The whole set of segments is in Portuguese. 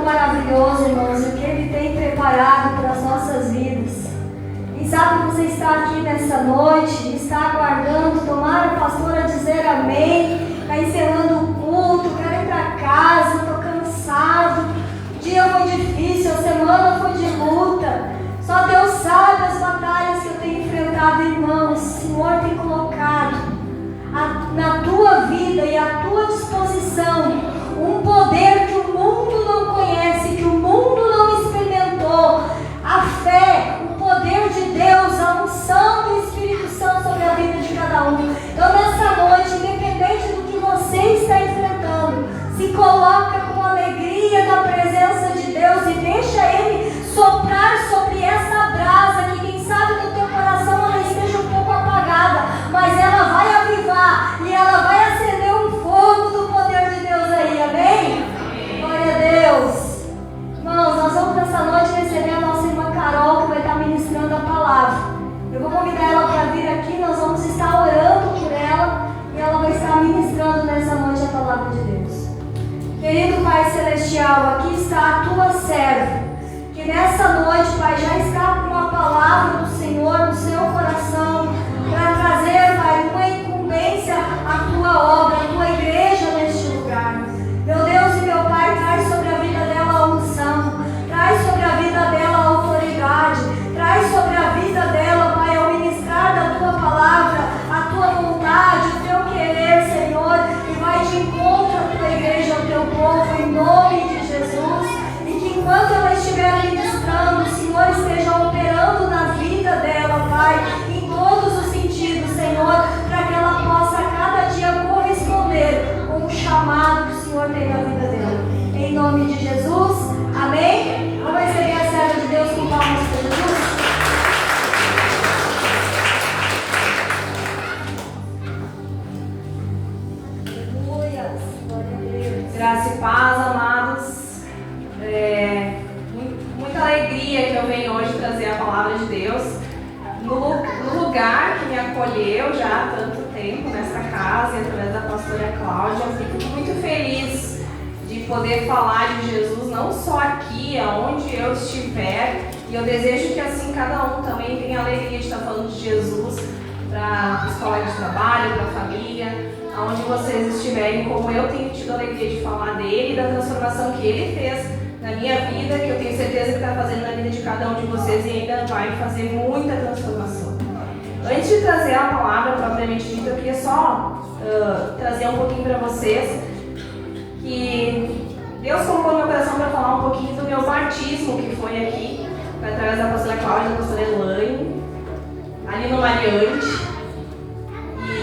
maravilhoso, irmãos, o que Ele tem preparado para as nossas vidas. E sabe que você está aqui nessa noite, está aguardando, tomara a pastora dizer amém, está encerrando o culto, quero ir para casa, estou cansado, o dia foi difícil, a semana foi de luta. Só Deus sabe as batalhas que eu tenho enfrentado, irmãos. O Senhor tem colocado na tua vida e à tua disposição um poder que o mundo não conhece, que o mundo não experimentou. A fé, o poder de Deus, a unção do Espírito Santo sobre a vida de cada um. Então nessa noite, independente do que você está enfrentando, se coloca com alegria na presença de Deus e deixa Ele soprar sobre essa brasa que quem sabe no teu coração ela esteja um pouco apagada, mas ela vai avivar e ela vai acender um fogo do poder de Deus aí, amém? Glória a Deus. Irmãos, nós vamos nessa noite receber a nossa irmã Carol, que vai estar ministrando a palavra. Eu vou convidar ela para vir aqui, nós vamos estar orando por ela e ela vai estar ministrando nessa noite a palavra de Deus. Querido Pai Celestial, aqui está a tua serva, que nessa noite, Pai, já está com uma palavra do Senhor no seu coração, para trazer, Pai, uma incumbência à tua obra, à tua igreja neste lugar. Meu Deus e meu Pai, traz sobre a vida dela a unção, traz sobre a vida dela a autoridade, traz sobre a vida dela, Pai, ao ministrar da tua palavra, a tua vontade, o teu querer, Senhor, e vai de encontro à tua igreja, ao teu povo, em nome de Jesus. Enquanto ela estiver ministrando, o Senhor esteja operando na vida dela, Pai, em todos os sentidos, Senhor, para que ela possa cada dia corresponder com o chamado que o Senhor tem na vida dela. Em nome de Jesus, amém? Vamos receber a serva de Deus com palmas para Jesus? Aleluia, glória a Deus. Graça e paz, amados. Muita alegria que eu venho hoje trazer a palavra de Deus no lugar que me acolheu já há tanto tempo, nessa casa, e através da pastora Cláudia. Eu fico muito feliz de poder falar de Jesus, não só aqui, aonde eu estiver, e eu desejo que assim cada um também tenha alegria de estar falando de Jesus para os colegas de trabalho, para a família, aonde vocês estiverem, como eu tenho tido a alegria de falar dele e da transformação que ele fez na minha vida, que eu tenho certeza que está fazendo na vida de cada um de vocês e ainda vai fazer muita transformação. Antes de trazer a palavra propriamente dita, eu queria só trazer um pouquinho para vocês que Deus colocou no meu coração para falar um pouquinho do meu batismo, que foi aqui, através da pastora Cláudia e da pastora Elaine, ali no Mariante.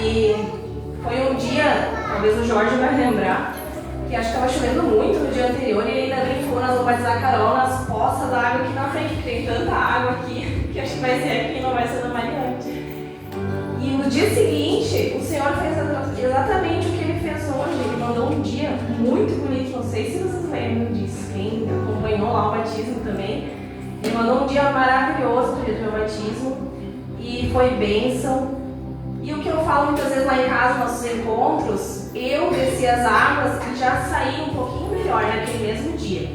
E foi um dia, talvez o Jorge vai lembrar, que acho que estava chovendo muito no dia anterior e ele ainda brincou, nós vamos batizar a Carol nas poças da água aqui na frente, que tem tanta água aqui, que acho que vai ser aqui, não vai ser no Mariante. E no dia seguinte, o Senhor fez exatamente o que ele fez hoje. Ele mandou um dia muito bonito, não sei se vocês lembram disso, quem acompanhou lá o batismo também. Ele mandou um dia maravilhoso no dia do meu batismo e foi bênção. E o que eu falo muitas vezes lá em casa, nos nossos encontros, eu desci as águas e já saí um pouquinho melhor naquele mesmo dia.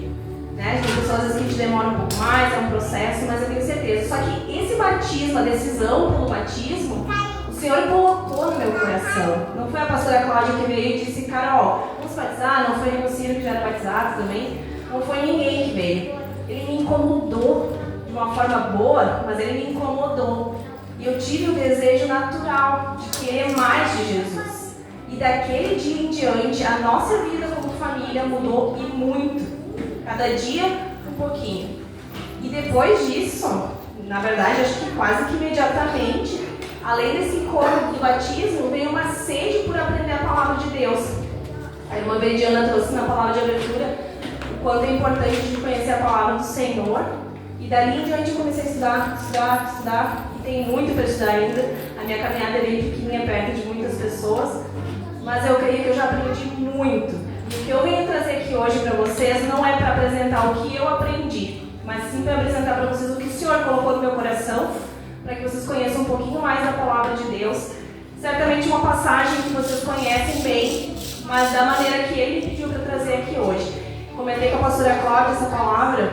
Né? Tem pessoas às vezes que a gente demora um pouco mais, é um processo, mas eu tenho certeza. Só que esse batismo, a decisão pelo batismo, o Senhor colocou no meu coração. Não foi a pastora Cláudia que veio e disse, Carol, vamos batizar? Não foi nem o Ciro que já era batizado também. Não foi ninguém que veio. Ele me incomodou de uma forma boa, mas ele me incomodou. E eu tive o desejo natural de querer mais de Jesus. E daquele dia em diante, a nossa vida como família mudou e muito. Cada dia um pouquinho. E depois disso, na verdade, acho que quase que imediatamente, além desse encontro do batismo, veio uma sede por aprender a palavra de Deus. A irmã Veridiana trouxe na palavra de abertura o quanto é importante a gente conhecer a palavra do Senhor. E dali em diante eu comecei a estudar. E tem muito para estudar ainda. A minha caminhada é bem pequenininha, perto de muitas pessoas. Mas eu creio que eu já aprendi muito. E o que eu venho trazer aqui hoje para vocês não é para apresentar o que eu aprendi, mas sim para apresentar para vocês o que o Senhor colocou no meu coração, para que vocês conheçam um pouquinho mais da palavra de Deus. Certamente uma passagem que vocês conhecem bem, mas da maneira que Ele pediu para trazer aqui hoje. Comentei com a pastora pastora Cláudia essa palavra,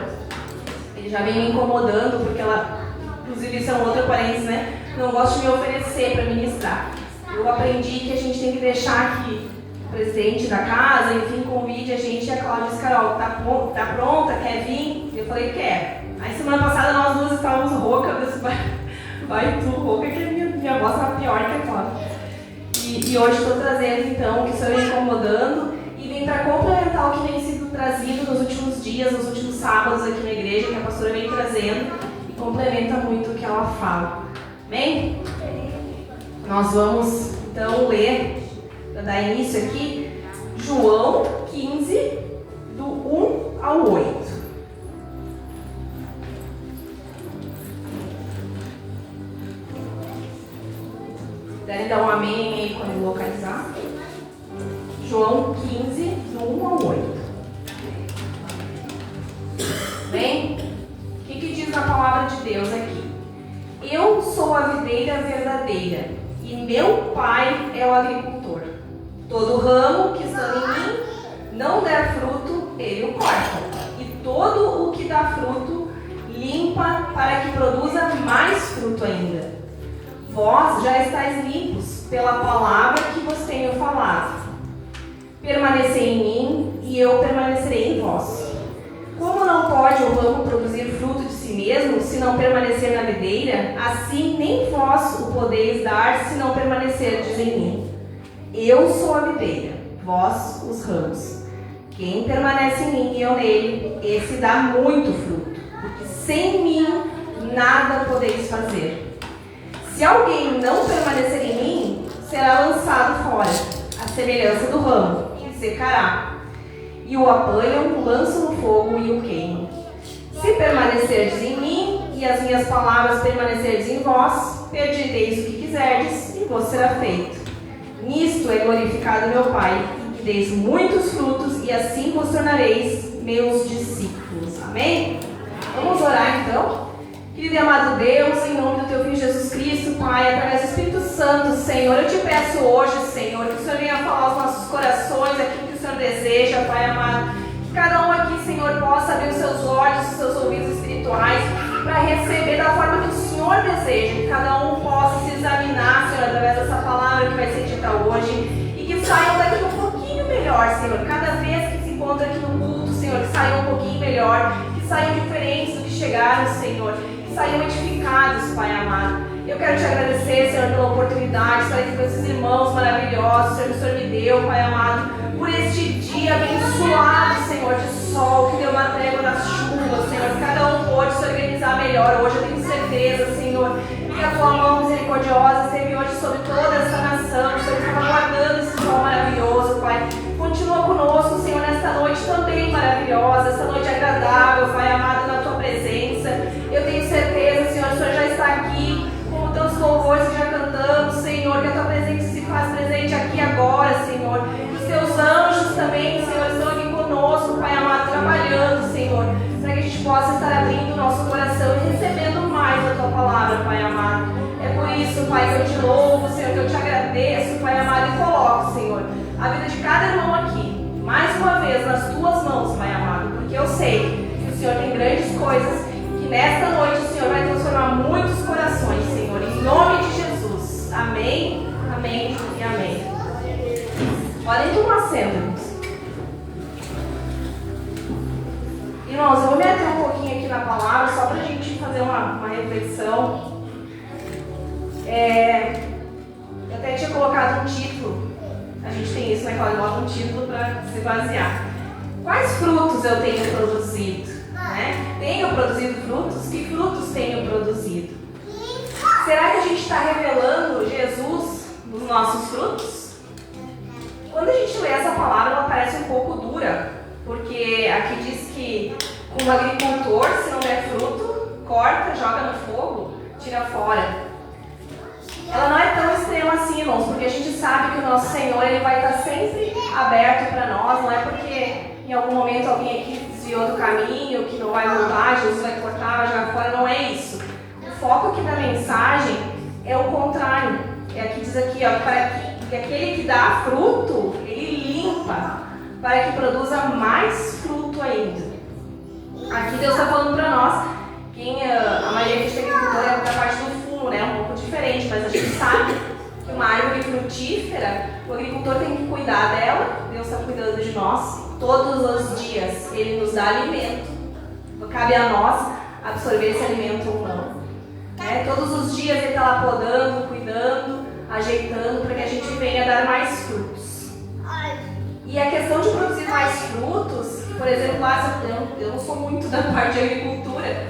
ele já vem me incomodando, porque ela, inclusive isso é um outro parênteses, né? Não gosto de me oferecer para ministrar. Eu aprendi que a gente tem que deixar que o presidente da casa, enfim, convide a gente. E a Cláudia disse: Carol, tá pronta? Quer vir? Eu falei: quer. Aí semana passada nós duas estávamos roucas. Eu disse: vai tu rouca, que minha voz tá pior que a Cláudia. E hoje estou trazendo então o que estou incomodando e vem para complementar o que vem sido trazido nos últimos dias, nos últimos sábados aqui na igreja, que a pastora vem trazendo e complementa muito o que ela fala. Amém? Nós vamos então ler, para dar início aqui, João 15, do 1 ao 8. Puderem dar um amém aí quando localizar. João 15, do 1 ao 8. Bem, o que diz a palavra de Deus aqui? Eu sou a videira verdadeira e meu pai é o agricultor. Todo ramo que está em mim não der fruto, ele o corta. E todo o que dá fruto, limpa para que produza mais fruto ainda. Vós já estáis limpos pela palavra que vos tenho falado. Permanecei em mim e eu permanecerei em vós. Como não pode o ramo produzir fruto de si mesmo, se não permanecer na videira, assim nem vós o podeis dar, se não permanecerdes em mim. Eu sou a videira, vós os ramos. Quem permanece em mim e eu nele, esse dá muito fruto, porque sem mim nada podeis fazer. Se alguém não permanecer em mim, será lançado fora, à semelhança do ramo, e secará. E o apanham, lançam no fogo e o queimam. Se permanecerdes em mim, e as minhas palavras permanecerdes em vós, pedireis o que quiserdes, e vos será feito. Nisto é glorificado meu Pai, que deis muitos frutos, e assim vos tornareis meus discípulos. Amém? Vamos orar então? Querido e amado Deus, em nome do Teu Filho Jesus Cristo, Pai, através do Espírito Santo, Senhor, eu te peço hoje, Senhor, que o Senhor venha falar aos nossos corações, aquilo que o Senhor deseja, Pai amado. Que cada um aqui, Senhor, possa abrir os seus olhos, os seus ouvidos espirituais, para receber da forma que o Senhor deseja. Que cada um possa se examinar, Senhor, através dessa palavra que vai ser dita hoje. E que saiam daqui um pouquinho melhor, Senhor. Cada vez que se encontra aqui no culto, Senhor, que saiam um pouquinho melhor. Que saiam diferentes do que chegaram, Senhor. Saiam edificados, Pai amado. Eu quero te agradecer, Senhor, pela oportunidade de estar aqui com esses irmãos maravilhosos, Senhor, que o Senhor me deu, Pai amado, por este dia abençoado, Senhor, de sol, que deu uma trégua das chuvas, Senhor, que cada um pôde se organizar melhor hoje, eu tenho certeza, Senhor, que a tua mão misericordiosa esteve hoje sobre toda essa nação, Senhor, que estava guardando esse sol maravilhoso, Pai. Continua conosco, Senhor, nesta noite também maravilhosa, essa noite agradável, Pai amado, na tua presença. Eu tenho certeza, Senhor, o Senhor já está aqui, como tantos louvores que já cantamos, Senhor, que a tua presença se faz presente aqui agora, Senhor. Que os teus anjos também, Senhor, estão aqui conosco, Pai amado, trabalhando, Senhor, para que a gente possa estar abrindo o nosso coração e recebendo mais da tua palavra, Pai amado. É por isso, Pai, que eu te louvo, Senhor, que eu te agradeço, Pai amado, e coloco, Senhor, a vida de cada irmão aqui, mais uma vez, nas tuas mãos, Pai amado, porque eu sei que o Senhor tem grandes coisas, que nesta noite o Senhor vai transformar muitos corações, Senhor, em nome de Jesus. Amém, amém e amém. Podem tomar assento, irmãos. Irmãos, eu vou me ater um pouquinho aqui na palavra, só para a gente fazer uma reflexão. Eu até tinha colocado um título. A gente tem isso, né? Cláudia? Bota um título para se basear. Quais frutos eu tenho produzido? Né? Tenho produzido frutos? Que frutos tenho produzido? Será que a gente está revelando Jesus nos nossos frutos? Quando a gente lê essa palavra, ela parece um pouco dura, porque aqui diz que um agricultor, se não der fruto, corta, joga no fogo, tira fora. Ela não é tão extrema assim, irmãos, porque a gente sabe que o nosso Senhor ele vai estar sempre aberto para nós, não é porque em algum momento alguém aqui desviou do caminho, que não vai voltar, Jesus vai cortar, vai jogar fora, não é isso. O foco aqui da mensagem é o contrário. Aqui diz aqui, ó, para que aquele que dá fruto, ele limpa, para que produza mais fruto ainda. frutífera, o agricultor tem que cuidar dela, Deus está cuidando de nós. Todos os dias Ele nos dá alimento, cabe a nós absorver esse alimento ou não. Todos os dias Ele está lá podando, cuidando, ajeitando para que a gente venha dar mais frutos. E a questão de produzir mais frutos, por exemplo, eu não sou muito da parte de agricultura,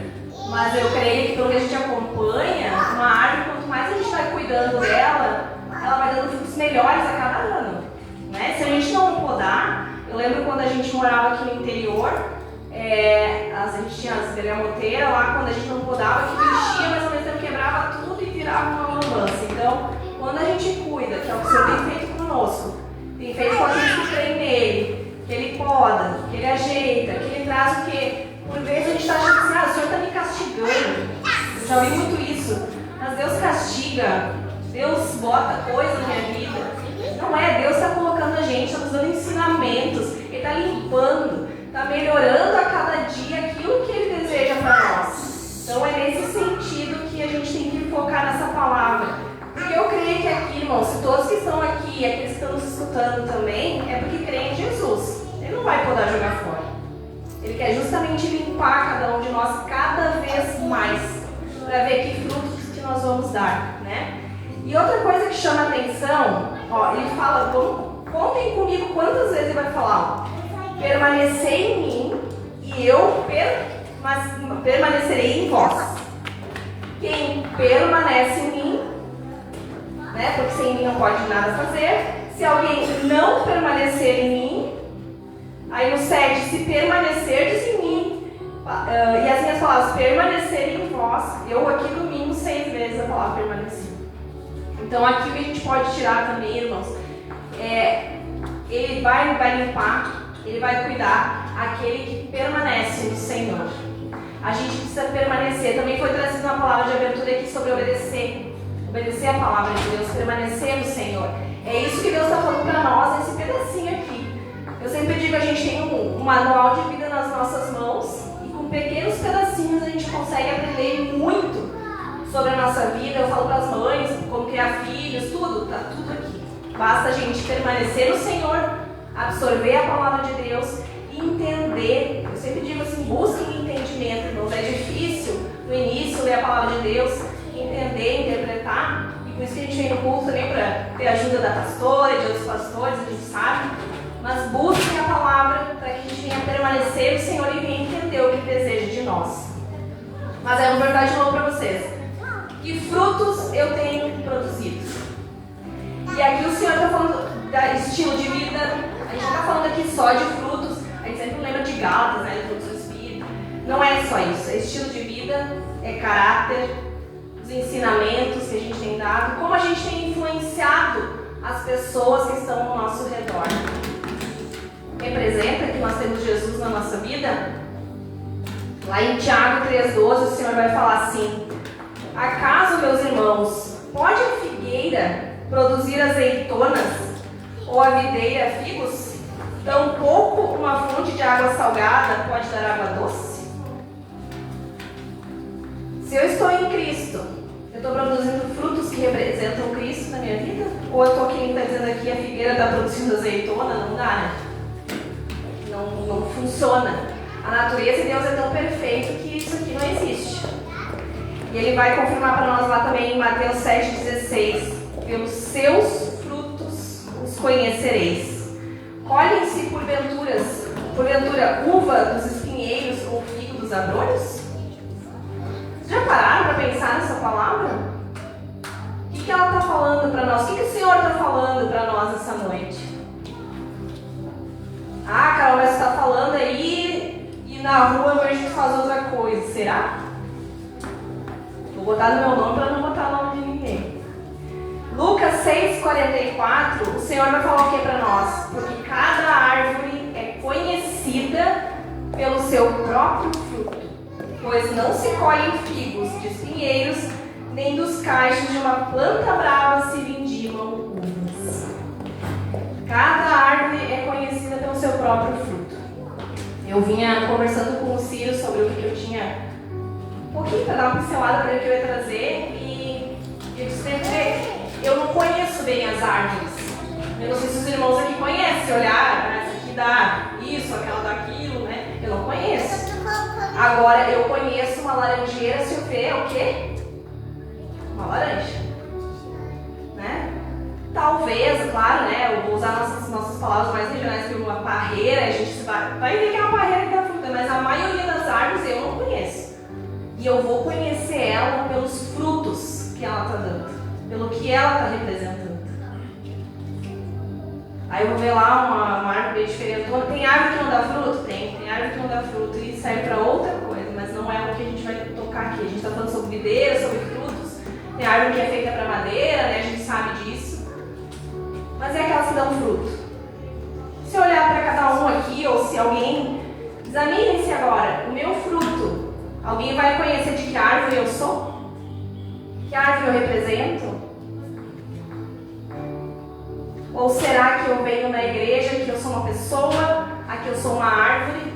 mas eu creio que pelo que a gente acompanha, uma árvore, quanto mais a gente vai cuidando dela, ela vai dando frutos melhores a cada ano. Se a gente não podar, eu lembro quando a gente morava aqui no interior, a gente tinha as bergamoteiras lá, quando a gente não podava, que mexia, mas ao mesmo tempo quebrava tudo e virava uma lambança. Então, quando a gente cuida, que é o que o Senhor tem feito conosco, tem feito com aqueles que creem nele, que ele poda, que ele ajeita, que ele traz o quê? Por vezes a gente está achando assim, o Senhor está me castigando. Eu já ouvi muito isso. Mas Deus castiga, Deus bota coisa na minha vida. Não é, Deus está colocando a gente, está nos dando ensinamentos, Ele está limpando, está melhorando a cada dia aquilo que Ele deseja para nós. Então é nesse sentido que a gente tem que focar nessa palavra. Porque eu creio que aqui, irmãos, se todos que estão aqui, aqueles que estão nos escutando também, é porque creem em Jesus. Ele não vai poder jogar fora. Ele quer justamente limpar cada um de nós cada vez mais, para ver que frutos que nós vamos dar, E outra coisa que chama a atenção, ele fala, contem comigo quantas vezes ele vai falar, permanecei em mim e eu permanecerei em vós. Quem permanece em mim, porque sem mim não pode nada fazer. Se alguém não permanecer em mim, aí no 7, se permanecerdes em mim, e as minhas palavras permanecerem em vós, eu aqui no mínimo 6 vezes a palavra permanecer. Então aqui o que a gente pode tirar também, irmãos, ele vai limpar, ele vai cuidar aquele que permanece no Senhor. A gente precisa permanecer. Também foi trazida uma palavra de abertura aqui sobre obedecer a palavra de Deus, permanecer no Senhor. É isso que Deus está falando para nós nesse pedacinho aqui. Eu sempre digo, a gente tem um manual de vida nas nossas mãos e com pequenos pedacinhos a gente consegue aprender muito sobre a nossa vida. Eu falo para as mães, como criar filhos, tudo, está tudo aqui. Basta a gente permanecer no Senhor, absorver a palavra de Deus e entender. Eu sempre digo assim, busquem entendimento, irmãos. É difícil no início ler a palavra de Deus, entender, interpretar. E por isso que a gente vem no culto também para ter a ajuda da pastora e de outros pastores, a gente sabe. Mas busquem a palavra para que a gente venha permanecer no Senhor e venha entender o que Ele deseja de nós. Mas eu vou perguntar de novo para vocês. Que frutos eu tenho produzido? E aqui o Senhor está falando de estilo de vida. A gente não está falando aqui só de frutos. A gente sempre lembra de Gálatas, de frutos do Espírito. Não é só isso. É estilo de vida, é caráter, os ensinamentos que a gente tem dado, como a gente tem influenciado as pessoas que estão ao nosso redor. Representa que nós temos Jesus na nossa vida? Lá em Tiago 3,12 o Senhor vai falar assim: acaso, meus irmãos, pode a figueira produzir azeitonas ou a videira figos? Tampouco uma fonte de água salgada pode dar água doce? Se eu estou em Cristo, eu estou produzindo frutos que representam Cristo na minha vida? Ou eu estou aqui, está dizendo aqui, a figueira está produzindo azeitona? Não dá, Não funciona. A natureza de Deus é tão perfeita que isso aqui não existe. E Ele vai confirmar para nós lá também em Mateus 7,16: pelos seus frutos os conhecereis. Colhem-se porventura uva dos espinheiros ou figo dos abrolhos? Vocês já pararam para pensar nessa palavra? O que ela está falando para nós? O que o Senhor está falando para nós essa noite? Ah, Carol, mas você está falando aí e na rua a gente faz outra coisa. Será? Vou botar no meu nome para não botar o nome de ninguém. Lucas 6,44, o Senhor vai falar o que para nós? Porque cada árvore é conhecida pelo seu próprio fruto, pois não se colhem figos de espinheiros, nem dos cachos de uma planta brava se vindimam uvas. Cada árvore é conhecida pelo seu próprio fruto. Eu vinha conversando com o Ciro sobre o que eu tinha um pouquinho para dar uma pincelada para o que eu ia trazer, e eu disse eu não conheço bem as árvores. Eu não sei se os irmãos aqui conhecem, se olhar, essa aqui dá isso, aquela dá aquilo, né? Eu não conheço. Agora, eu conheço uma laranjeira, se eu ver, é o quê? Uma laranja. Né? Talvez, claro, né? Eu vou usar nossas palavras mais regionais, que uma parreira, a gente vai ver que é uma parreira que dá fruta, mas a maioria das árvores eu não conheço. E eu vou conhecer ela pelos frutos que ela está dando, pelo que ela está representando. Aí eu vou ver lá uma árvore bem diferente. Tem árvore que não dá fruto? Tem árvore que não dá fruto e serve para outra coisa, mas não é o que a gente vai tocar aqui. A gente está falando sobre videira, sobre frutos. Tem árvore que é feita para madeira, né? A gente sabe disso. Mas é aquelas que dão fruto. Se eu olhar para cada um aqui, ou se alguém, examine-se agora, o meu fruto. Alguém vai conhecer de que árvore eu sou? Que árvore eu represento? Ou será que eu venho na igreja, que eu sou uma pessoa, aqui eu sou uma árvore?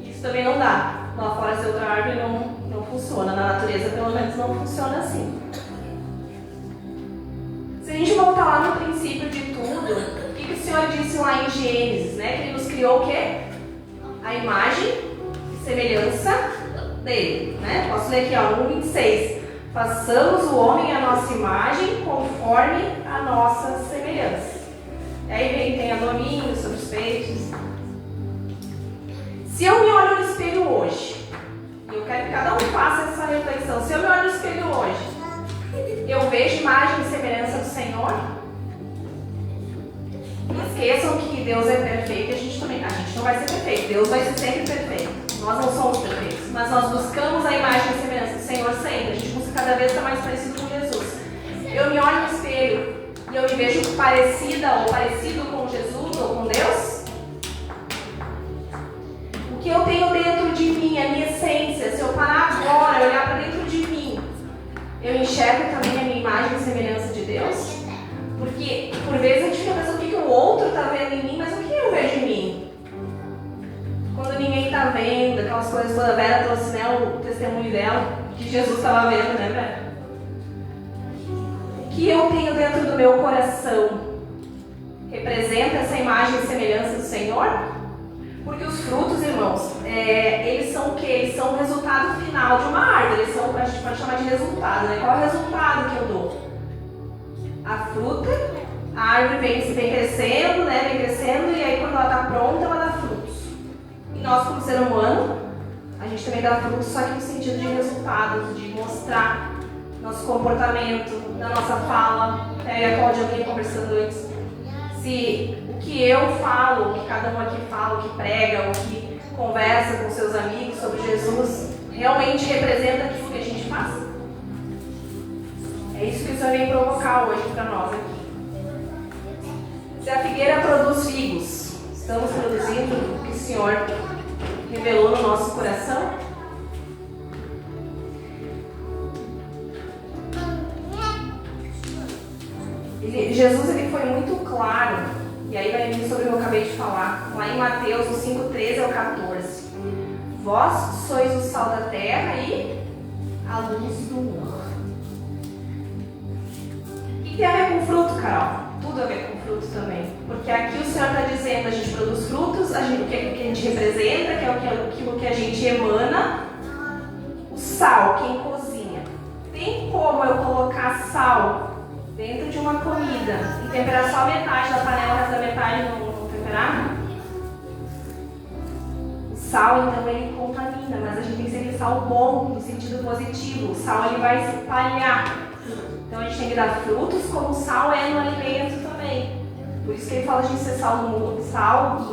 Isso também não dá. Lá fora ser outra árvore não funciona. Na natureza, pelo menos, não funciona assim. Se a gente voltar lá no princípio de tudo, o que o Senhor disse lá em Gênesis, né? Que Ele nos criou o quê? A imagem e semelhança dele, né? Posso ler aqui, ó, no 26. Façamos o homem à nossa imagem, conforme a nossa semelhança. E aí tem a domínio sobre os peixes. Se eu me olho no espelho hoje, e eu quero que cada um faça essa reflexão, se eu me olho no espelho hoje, eu vejo imagem e semelhança do Senhor? Não esqueçam que Deus é perfeito e a gente não vai ser perfeito. Deus vai ser sempre perfeito. Nós não somos perfeitos, mas nós buscamos a imagem e semelhança do Senhor sempre. A gente busca cada vez estar mais parecido com Jesus. Eu me olho no espelho e eu me vejo parecida ou parecido com Jesus ou com Deus? O que eu tenho dentro de mim, a minha essência, se eu parar agora e olhar para dentro de mim, eu enxergo também a minha imagem e semelhança de Deus? Porque, por vezes, a gente fica pensando o que o outro está vendo em mim, mas o que eu vejo em mim? Quando ninguém está vendo, aquelas coisas, quando a Vera trouxe, né, o testemunho dela, que Jesus estava vendo, né, Vera? O que eu tenho dentro do meu coração representa essa imagem e semelhança do Senhor? Porque os frutos, irmãos, eles são o quê? Eles são o resultado final de uma árvore. Eles são, a gente pode chamar de resultado, né? Qual é o resultado que eu dou? A fruta, a árvore vem crescendo, né? Vem crescendo e aí quando ela está pronta, ela dá frutos. E nós, como ser humano, a gente também dá frutos, só que no sentido de resultados, de mostrar nosso comportamento, da nossa fala. Até a Cláudia vinha conversando antes. Se o que eu falo, o que cada um aqui fala, o que prega, o que conversa com seus amigos sobre Jesus, realmente representa aquilo que a gente faz? É isso que o Senhor vem provocar hoje para nós aqui. Se a figueira produz figos, estamos produzindo o que o Senhor revelou no nosso coração? Jesus ele foi muito claro, e aí vai vir sobre o que eu acabei de falar, lá em Mateus, no 5:13 ao 14. Vós sois o sal da terra e a luz do mundo. O que tem a ver com fruto, Carol? Tudo a ver com fruto também. Porque aqui o Senhor está dizendo, a gente produz frutos, o que a gente representa, que é aquilo que a gente emana. O sal, quem cozinha. Tem como eu colocar sal dentro de uma comida e temperar só metade da panela, mas a metade não temperar? O sal, então, ele contamina, mas a gente tem que ser aquele sal bom, no sentido positivo. O sal, ele vai se espalhar. Então, a gente tem que dar frutos, como o sal é no alimento também. Por isso que ele fala de ser sal do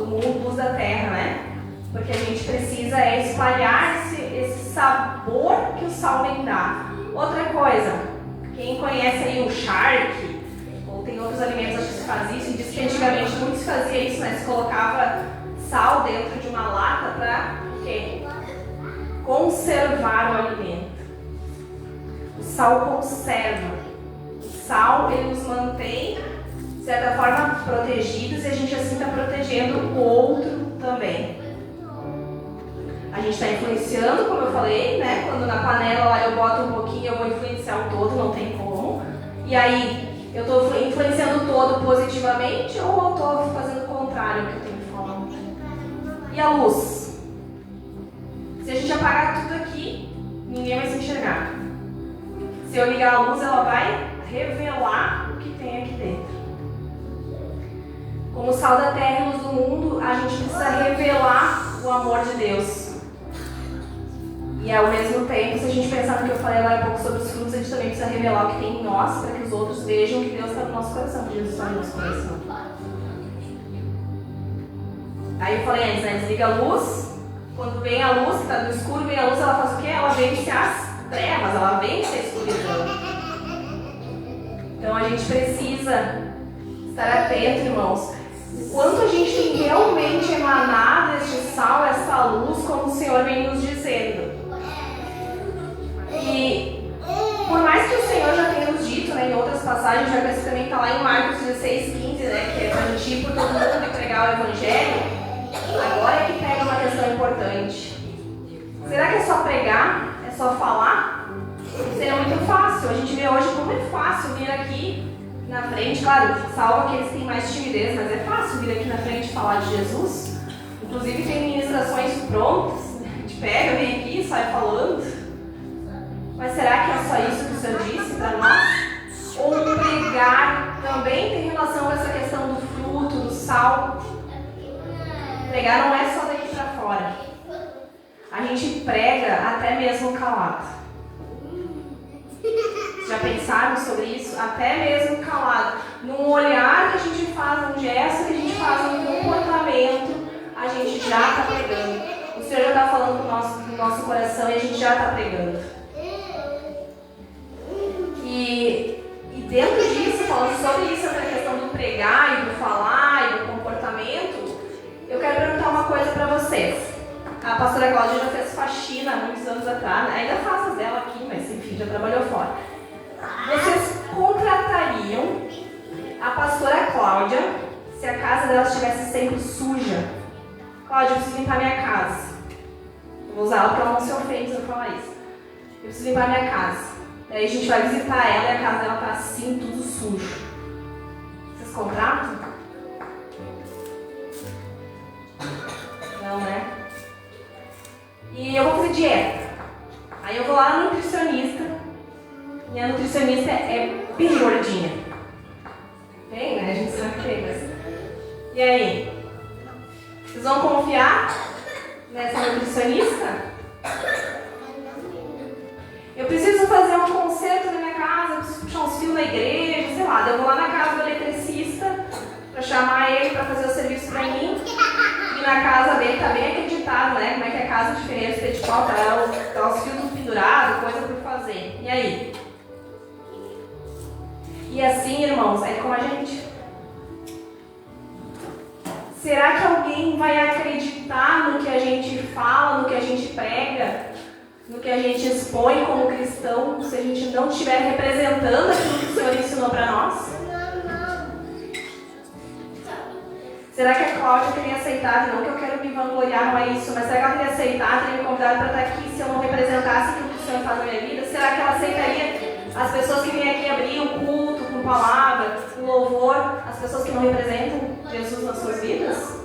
mundo, luz da terra, né? Porque a gente precisa espalhar esse sabor que o sal vem dar. Outra coisa, quem conhece aí o charque, ou tem outros alimentos acho que se faz isso, e diz que antigamente muito se fazia isso, né? Se colocava sal dentro de uma lata para o quê? Conservar o alimento. O sal conserva. O sal, ele nos mantém, de certa forma, protegidos e a gente assim está protegendo o outro também. A gente está influenciando, como eu falei, né? Quando na panela lá eu boto um pouquinho, eu vou influenciar o todo, não tem como. E aí, Eu estou influenciando o todo positivamente ou eu estou fazendo o contrário ao que eu tenho que falar? E a luz? Se a gente apagar tudo aqui, ninguém vai se enxergar. Se eu ligar a luz, ela vai revelar o que tem aqui dentro. Como sal da terra e luz do mundo, a gente precisa revelar o amor de Deus. E ao mesmo tempo, se a gente pensar no que eu falei agora há pouco sobre os frutos, a gente também precisa revelar o que tem em nós, para que os outros vejam que Deus está no nosso coração, que Jesus está no nosso coração. Aí eu falei antes, né? Desliga a luz. Quando vem a luz, que está no escuro, vem a luz, ela faz o quê? Ela vence as trevas, ela vence a escuridão. Então a gente precisa estar atento, irmãos. O quanto a gente tem realmente emanado este sal, essa luz, como o Senhor vem nos dizendo. E por mais que o Senhor já tenha nos dito, né, em outras passagens, já que esse também está lá em Marcos 16:15, né, que é para a gente ir por todo mundo e pregar o Evangelho, agora é que pega uma questão importante. Será que é só pregar? É só falar? Seria muito fácil. A gente vê hoje como é fácil vir aqui na frente, claro, salvo aqueles que têm mais timidez, mas é fácil vir aqui na frente e falar de Jesus. Inclusive tem ministrações prontas, a gente pega, vem aqui e sai falando. Mas será que é só isso que o Senhor disse para nós? Ou pregar também tem relação com essa questão do fruto, do sal? Pregar não é só daqui para fora. A gente prega até mesmo calado. Já pensaram sobre isso? Até mesmo calado. Num olhar que a gente faz, num gesto que a gente faz, num comportamento, a gente já está pregando. O Senhor já está falando no nosso coração e a gente já está pregando. E dentro disso, falando sobre isso, sobre a questão do pregar e do falar e do comportamento, eu quero perguntar uma coisa para vocês. A pastora Cláudia já fez faxina há muitos anos atrás, né? Ainda faz as dela aqui, mas enfim, já trabalhou fora. Vocês contratariam a pastora Cláudia se a casa dela estivesse sempre suja? Cláudia, eu preciso limpar minha casa. Eu vou usar ela para ela não se ofender se eu falar isso. Eu preciso limpar minha casa. Daí a gente vai visitar ela e a casa dela tá assim, tudo sujo. Vocês contratam? Não, né? E eu vou fazer dieta. Aí eu vou lá na nutricionista. E a nutricionista é bem gordinha. Tem, né? A gente sabe que é, mas... E aí? Vocês vão confiar nessa nutricionista? Eu preciso fazer um conserto na minha casa, eu preciso puxar uns fios na igreja, sei lá. Eu vou lá na casa do eletricista para chamar ele para fazer o serviço para mim. E na casa dele tá bem acreditado, né? Como é que é casa diferente, de pau, tá os fios pendurados, coisa por fazer. E aí? E assim, irmãos, é com a gente. Será que alguém vai acreditar no que a gente fala, no que a gente prega? No que a gente expõe como cristão, se a gente não estiver representando aquilo que o Senhor ensinou para nós? Será que a Cláudia teria aceitado? Não que eu quero me vangloriar, não é isso, mas será que ela teria aceitado, teria me convidado para estar aqui se eu não representasse aquilo que o Senhor faz na minha vida? Será que ela aceitaria as pessoas que vêm aqui abrir o culto com palavra, com louvor, as pessoas que não representam Jesus nas suas vidas?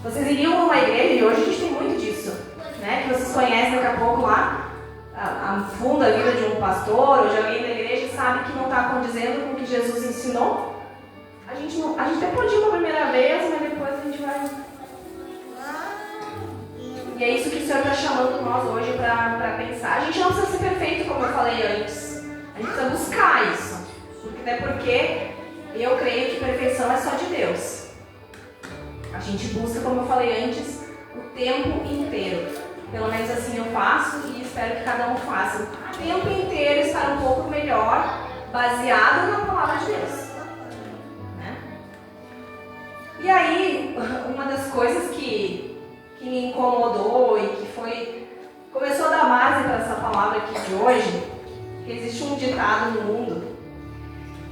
Vocês iriam numa igreja, e hoje a gente tem muito disso, né, que vocês conhecem daqui a pouco lá, a fundo a vida de um pastor ou de alguém da igreja e sabe que não está condizendo com o que Jesus ensinou. A gente até pode ir uma primeira vez, mas depois a gente vai... E é isso que o Senhor está chamando nós hoje para pensar. A gente não precisa ser perfeito, como eu falei antes. A gente precisa buscar isso. Até porque eu creio que perfeição é só de Deus. A gente busca, como eu falei antes, o tempo inteiro. Pelo menos assim eu faço e espero que cada um faça. O tempo inteiro estar um pouco melhor, baseado na palavra de Deus. Né? E aí, uma das coisas que me incomodou e que começou a dar base para essa palavra aqui de hoje, que existe um ditado no mundo,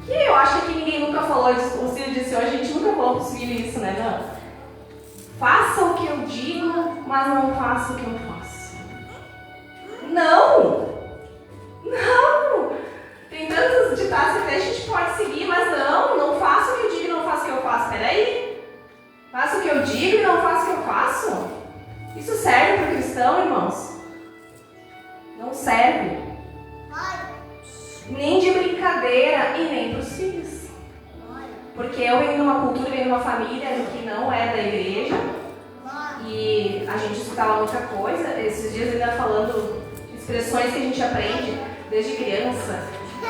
que eu acho que ninguém nunca falou isso, o Ciro disse hoje, a gente nunca falou para os filhos isso, né? Não. Faça o que eu digo, mas não faça o que eu faço. Não! Não! Tem tantos ditados que até a Isso serve para o cristão, irmãos? Não serve. Nem de brincadeira e nem para os filhos. Porque eu venho de uma cultura, venho de uma família que não é da igreja. E a gente escutava muita coisa. Esses dias ainda falando expressões que a gente aprende desde criança,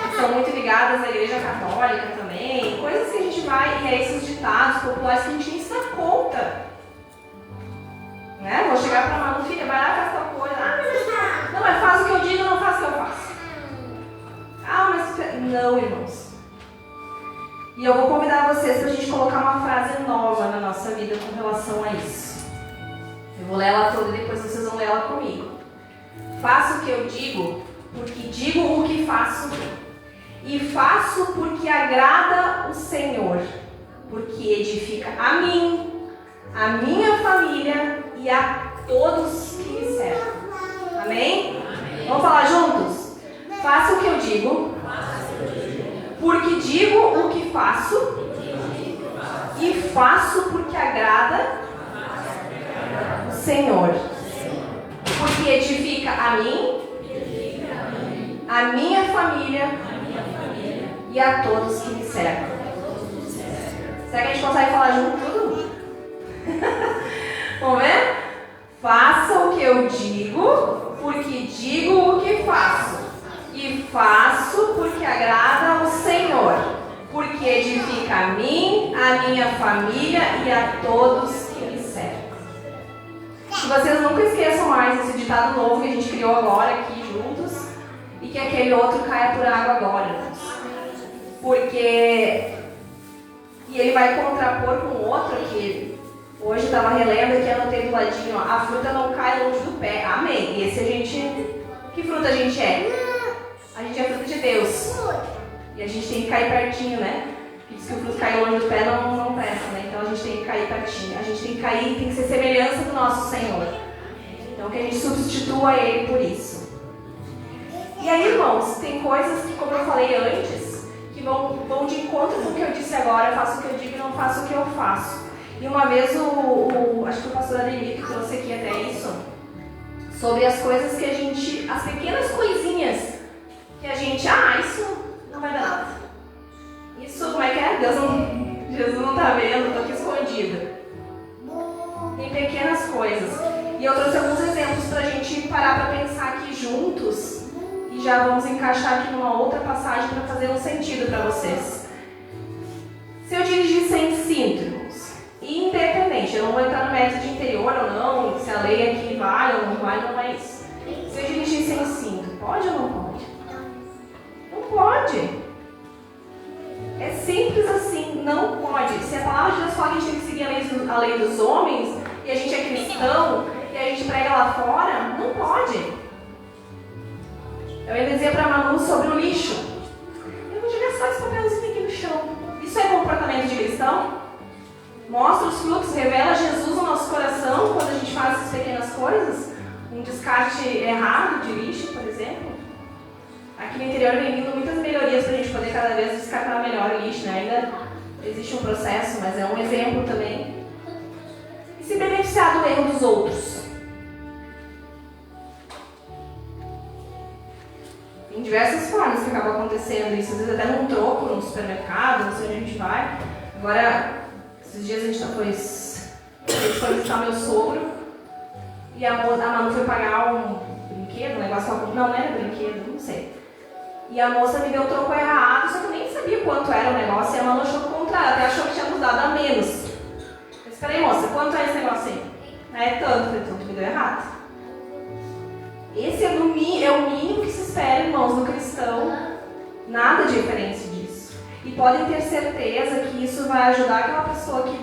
que são muito ligadas à igreja católica também. Coisas que a gente vai, e é esses ditados populares que a gente nem se dá conta. Né? Vou chegar para Manu, filha, vai lá, faz tal coisa. Não, mas faz o que eu digo, não faz o que eu faço. Mas não, irmãos. E eu vou convidar vocês para a gente colocar uma frase nova na nossa vida com relação a isso. Eu vou ler ela toda e depois vocês vão ler ela comigo. Faço o que eu digo, porque digo o que faço. E faço porque agrada o Senhor, porque edifica a mim, a minha família e a todos que me servem. Amém? Vamos falar juntos? Faço o que eu digo, porque digo o que faço, e faço porque agrada o Senhor, porque edifica a mim, a minha família e a todos que me servem. Será que a gente consegue falar junto tudo? Vamos ver? Faça o que eu digo, porque digo o que faço. E faço porque agrada ao Senhor, porque edifica a mim, a minha família e a todos que me servem. Que vocês nunca esqueçam mais esse ditado novo que a gente criou agora aqui juntos, e que aquele outro caia por água agora, irmãos. Porque... E ele vai contrapor com outro que hoje estava relendo aqui, anotei do ladinho, ó, a fruta não cai longe do pé. Amém. E esse a gente... Que fruta a gente é? A gente é fruta de Deus. E a gente tem que cair pertinho, né? Diz que o fruto cai longe do pé não presta, né? Então a gente tem que cair pertinho. A gente tem que cair, tem que ser semelhança do nosso Senhor. Então que a gente substitua Ele por isso. E aí, irmãos, tem coisas que, como eu falei antes, que vão de encontro com o que eu disse agora. Eu faço o que eu digo e não faço o que eu faço. E uma vez acho que o pastor Ademir que trouxe aqui até isso, sobre as coisas que a gente, as pequenas coisinhas que a gente, isso não vai dar nada. Isso, como é que é? Jesus não está vendo, estou aqui escondida. Tem pequenas coisas. E eu trouxe alguns exemplos para a gente parar para pensar aqui juntos. E já vamos encaixar aqui numa outra passagem para fazer um sentido para vocês. Se eu dirigir sem cinto, irmãos, independente, eu não vou entrar no método de interior ou não, se a lei aqui vale ou não vale, não é isso. Se eu dirigir sem cinto, pode ou não pode? Não pode. É simples assim, não pode. Se a palavra de Deus fala que a gente tem que seguir a lei dos homens, e a gente é cristão, e a gente prega lá fora, não pode. Eu ia dizer para a Manu sobre o lixo. Eu vou jogar só esse papelzinho aqui no chão. Isso é comportamento de cristão? Mostra os fluxos, revela Jesus no nosso coração quando a gente faz essas pequenas coisas. Um descarte errado de lixo, por exemplo. Aqui no interior vem vindo muitas melhorias para a gente poder cada vez descartar melhor o lixo, né? Ainda existe um processo, mas é um exemplo também. E se beneficiar do erro dos outros. Tem diversas formas que acaba acontecendo isso, às vezes até num troco, num supermercado, não sei onde a gente vai. Agora, esses dias a gente foi visitar meu sogro e a Manu foi pagar um brinquedo, um negócio, não era brinquedo, não sei. E a moça me deu o troco errado, só que eu nem sabia quanto era o negócio e a Manu achou o contrário, até achou que tinha nos dado a menos. Eu disse, peraí moça, quanto é esse negócio aí? É tanto, falei, tu me deu errado. Esse é o mínimo que se espera, irmãos, no cristão. Nada diferente disso. E podem ter certeza que isso vai ajudar aquela pessoa que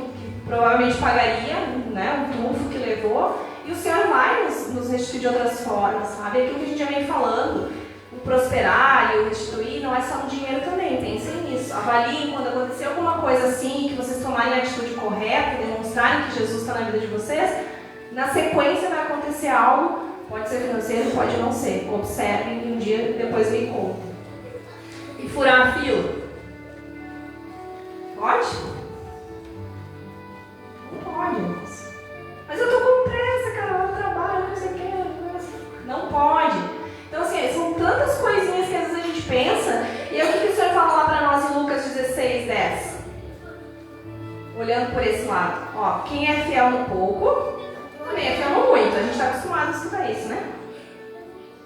provavelmente pagaria, né, o trunfo que levou, e o Senhor vai nos restituir de outras formas, sabe? Aquilo que a gente já vem falando, o prosperar e o restituir não é só no dinheiro também, pensem nisso. Avaliem quando acontecer alguma coisa assim, que vocês tomarem a atitude correta, demonstrarem que Jesus está na vida de vocês, na sequência vai acontecer algo. Pode ser financeiro, pode não ser. Observem e um dia depois me contem. E furar a fila? Pode? Não pode, irmãos. Mas eu tô com pressa, cara, eu vou trabalhar. olhando por esse lado. Ó, quem é fiel no pouco, também é fiel no muito. A gente está acostumado a escutar isso, né?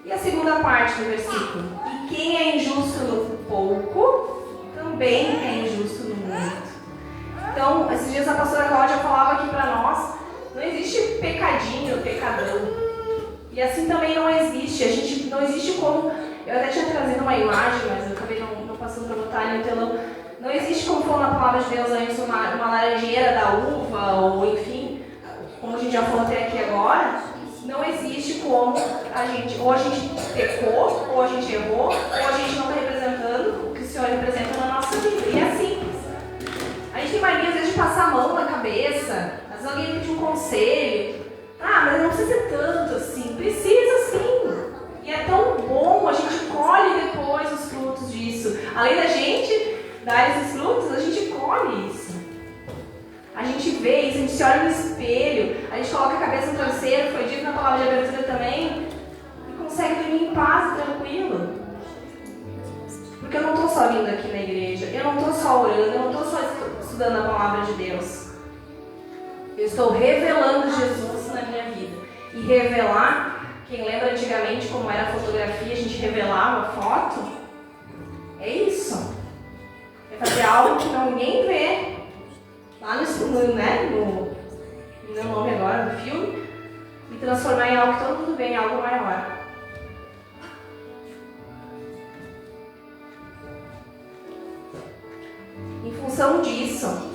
E a segunda parte do versículo. E quem é injusto no pouco, também é injusto no muito. Então, esses dias a pastora Cláudia falava aqui para nós, não existe pecadinho, pecadão. E assim também não existe. Não existe como... Eu até tinha trazido uma imagem, mas eu acabei não passando para botar ali no telão. Não existe como for na palavra de Deus antes uma laranjeira da uva, ou enfim, como a gente já falou até aqui agora, não existe como ou a gente pecou, ou a gente errou, ou a gente não está representando o que o Senhor representa na nossa vida. E é simples. A gente tem mania às vezes de passar a mão na cabeça, às vezes alguém pede um conselho. Ah, mas não precisa ser tanto assim. Precisa sim. E é tão bom, a gente colhe depois os frutos disso. Além da gente dar esses frutos, a gente colhe isso. A gente vê isso, a gente se olha no espelho, a gente coloca a cabeça no travesseiro, foi dito na palavra de abertura também, e consegue dormir em paz e tranquilo. Porque eu não estou só vindo aqui na igreja, eu não estou só orando, eu não estou só estudando a palavra de Deus. Eu estou revelando Jesus na minha vida. E revelar, quem lembra antigamente como era a fotografia, a gente revelava a foto, é isso. É fazer algo que ninguém vê. Lá no meu nome agora, no filme, e transformar em algo que todo mundo vê, em algo maior. Em função disso,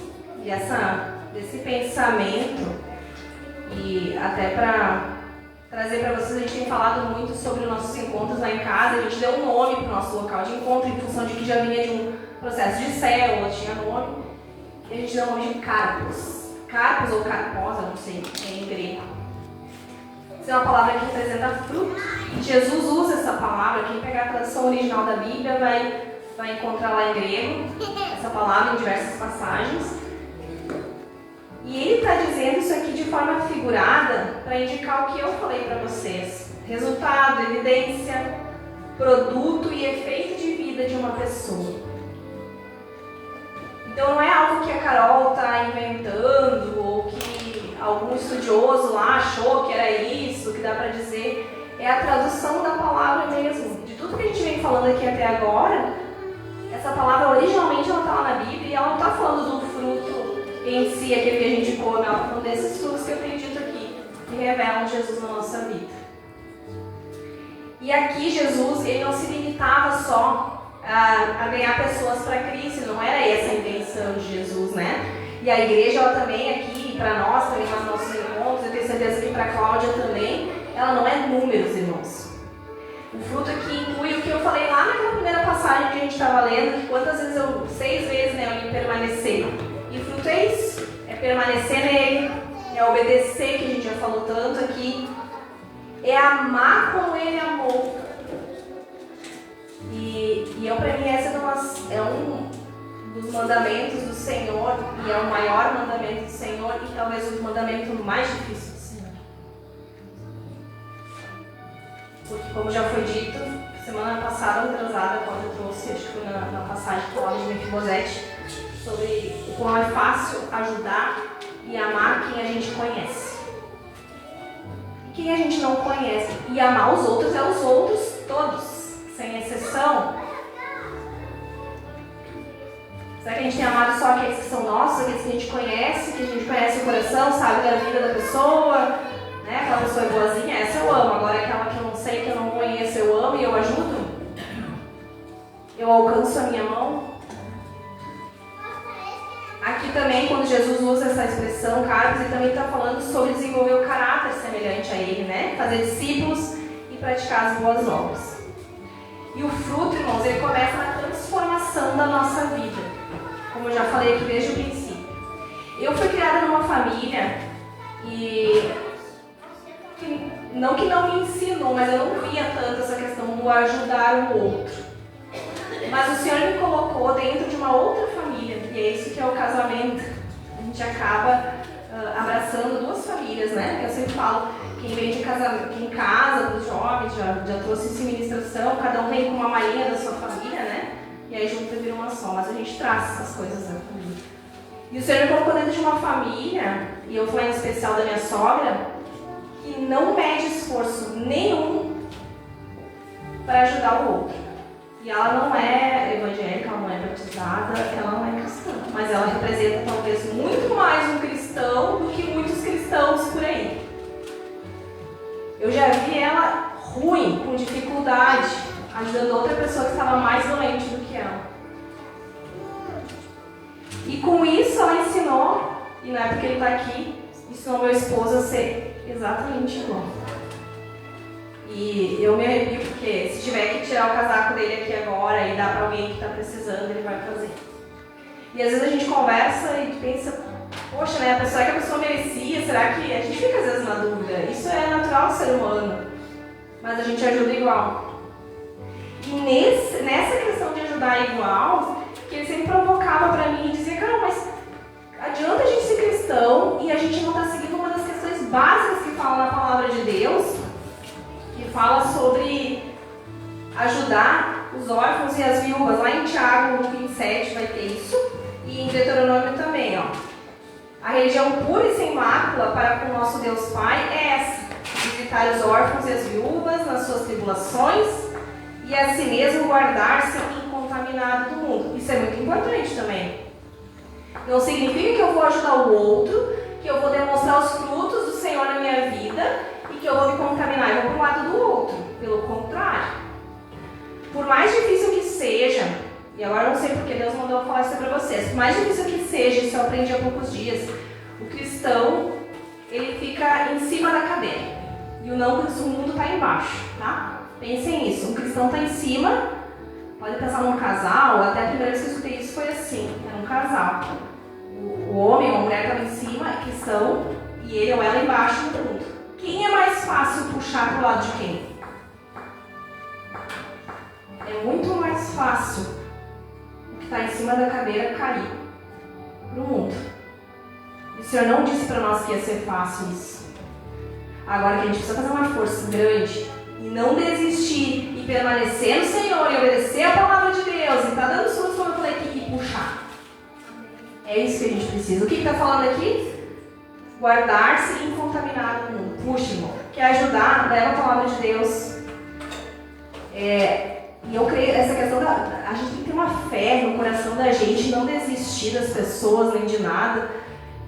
desse pensamento, e até para trazer para vocês, a gente tem falado muito sobre os nossos encontros lá em casa, a gente deu um nome para o nosso local de encontro, em função de que já vinha de um processo de célula, tinha nome. E a gente dá o nome de Carpos. Carpos ou Carposa, não sei, é em grego. Essa é uma palavra que representa fruto. E Jesus usa essa palavra. Quem pegar a tradução original da Bíblia vai encontrar lá em grego essa palavra em diversas passagens. E ele está dizendo isso aqui de forma figurada para indicar o que eu falei para vocês. Resultado, evidência, produto e efeito de vida de uma pessoa. Então não é algo que a Carol está inventando ou que algum estudioso lá achou que era isso, que dá para dizer. É a tradução da palavra mesmo. De tudo que a gente vem falando aqui até agora, essa palavra originalmente ela está lá na Bíblia e ela não está falando do fruto em si, aquele que a gente come, ela está falando desses frutos que eu tenho dito aqui, que revelam Jesus na nossa vida. E aqui Jesus, ele não se limitava só a ganhar pessoas para Cristo, não era essa a intenção de Jesus, né? E a igreja, ela também aqui, para nós, também nos nossos encontros, eu tenho certeza que para a Cláudia também, ela não é números, irmãos. O fruto aqui inclui o que eu falei lá naquela primeira passagem que a gente estava lendo, que quantas vezes 6 vezes, né, eu ia permanecer. E o fruto é isso, é permanecer nele, é obedecer, que a gente já falou tanto aqui, é amar como ele amou. E para mim essa é um dos mandamentos do Senhor, e é o maior mandamento do Senhor, e talvez o mandamento mais difícil do Senhor. Porque, como já foi dito, semana passada, atrasada, quando eu trouxe, acho que foi na passagem que falava de Mefibosete, sobre o quão é fácil ajudar e amar quem a gente conhece. E quem a gente não conhece. E amar os outros é os outros todos, sem exceção. Será que a gente tem amado só aqueles que são nossos, aqueles que a gente conhece o coração, sabe da vida da pessoa, né? Aquela pessoa é boazinha, essa eu amo. Agora aquela que eu não sei, que eu não conheço, eu amo e eu ajudo? Eu alcanço a minha mão? Aqui também, quando Jesus usa essa expressão, Carlos, ele também está falando sobre desenvolver o caráter semelhante a ele, né? Fazer discípulos e praticar as boas obras. E o fruto, irmãos, ele começa na transformação da nossa vida. Como eu já falei aqui desde o princípio. Eu fui criada numa família e não me ensinou, mas eu não via tanto essa questão do ajudar o outro. Mas o Senhor me colocou dentro de uma outra família, e é isso que é o casamento. A gente acaba abraçando duas famílias, né? Eu sempre falo, quem vem de casamento, quem casa dos jovens, já trouxe isso em ministração, cada um vem com uma malinha da sua família, né? E aí junto vira uma só, mas a gente traz essas coisas da família. E o Senhor me colocou dentro de uma família, e eu falei em especial da minha sogra, que não mede esforço nenhum para ajudar o outro. E ela não é evangélica, ela não é batizada, ela não é cristã. Mas ela representa talvez muito mais um cristão do que muitos cristãos por aí. Eu já vi ela ruim, com dificuldade, ajudando outra pessoa que estava mais doente do que ela. E com isso ela ensinou, e não é porque ele está aqui, ensinou meu esposo a ser exatamente igual. E eu me arrepio porque se tiver que tirar o casaco dele aqui agora e dar para alguém que está precisando, ele vai fazer. E às vezes a gente conversa e pensa, poxa, né, será que a pessoa merecia? Será que... A gente fica às vezes na dúvida. Isso é natural do ser humano. Mas a gente ajuda igual. E nessa questão de ajudar igual, que ele sempre provocava para mim e dizia, cara, mas adianta a gente ser cristão e a gente não está seguindo uma das questões básicas que fala na palavra de Deus, que fala sobre ajudar os órfãos e as viúvas. Lá em Tiago 27 vai ter isso. E em Deuteronômio também, ó. A religião pura e sem mácula para com o nosso Deus Pai é essa: visitar os órfãos e as viúvas nas suas tribulações e a si mesmo guardar-se incontaminado do mundo. Isso é muito importante também. Não significa que eu vou ajudar o outro, que eu vou demonstrar os frutos do Senhor na minha vida e que eu vou me contaminar e vou para o lado do outro. Pelo contrário. Por mais difícil que seja, e agora eu não sei porque Deus mandou eu falar isso para vocês, por mais difícil que seja, isso eu aprendi há poucos dias, o cristão, ele fica em cima da cadeira. E o não cristão, o mundo está embaixo, tá? Pensem nisso, um cristão está em cima, pode pensar num casal, até a primeira vez que eu escutei isso foi assim, era um casal. O homem ou a mulher estava em cima, é cristão, e ele ou ela embaixo no mundo. Quem é mais fácil puxar para o lado de quem? É muito mais fácil o que está em cima da cadeira cair para o mundo. E o Senhor não disse para nós que ia ser fácil isso. Agora que a gente precisa fazer uma força grande e não desistir e permanecer no Senhor e obedecer a palavra de Deus e estar dando frutos, como eu falei aqui, e puxar. É isso que a gente precisa. O que está falando aqui? Guardar-se incontaminado no mundo. Puxa, irmão. Quer ajudar? Leva a palavra de Deus. E eu creio, essa questão a gente tem que ter uma fé no coração da gente, não desistir das pessoas, nem de nada.